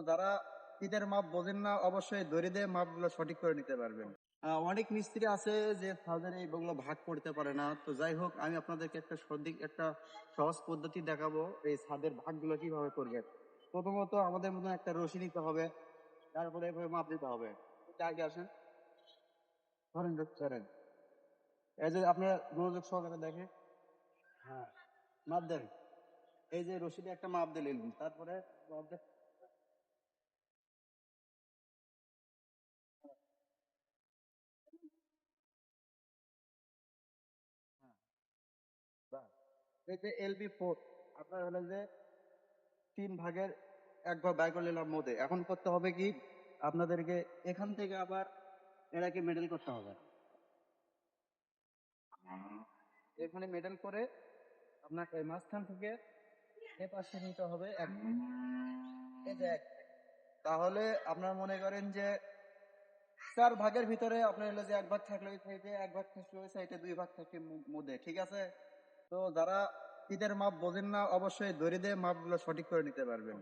যারা ফিতের মাপ বোঝেন না অবশ্যই দড়ি দিয়ে মাপগুলো সঠিক করে নিতে পারবেন। অনেক মিস্ত্রি আছে যে তাদের এইগুলো ভাগ করতে পারে না। তো যাই হোক, আমি আপনাদেরকে একটা সহজ পদ্ধতি দেখাবো এই ছাদের ভাগগুলো কিভাবে করবেন। প্রথমত আমাদের মতন একটা রশি নিতে হবে, তারপরে এভাবে মাপ দিতে হবে। একটু আগে আসেন, ধরেন এই যে আপনার মনোযোগ সহকারে দেখে, হ্যাঁ, মাপ দেন। এই যে রশি দিয়ে একটা মাপ দিলেন, তারপরে মাপ দেন। বাহ। এই যে LB4 আপনার হলো যে 3 ভাগের 1 ভাগ ব্যয় করে নিলাম মধ্যে। এখন করতে হবে কি, আপনাদেরকে এখান থেকে আবার এটাকে মেডেল করতে হবে। এখানে মেডেল করে আপনাকে মাঝখান থেকে এ পাশে নিতে হবে এই যে তাহলে আপনার মনে করেন যে 4 ভাগের ভিতরে আপনার হলো যে 1 ভাগ থাকলে ওই সাইডে, 1 ভাগ থাকলে ওই সাইডে, 2 ভাগ থাকে মধ্যে, ঠিক আছে? তো যারা ফিতের মাপ বোঝেন না অবশ্যই দড়ি দিয়ে মাপগুলো সঠিক করে নিতে পারবেন।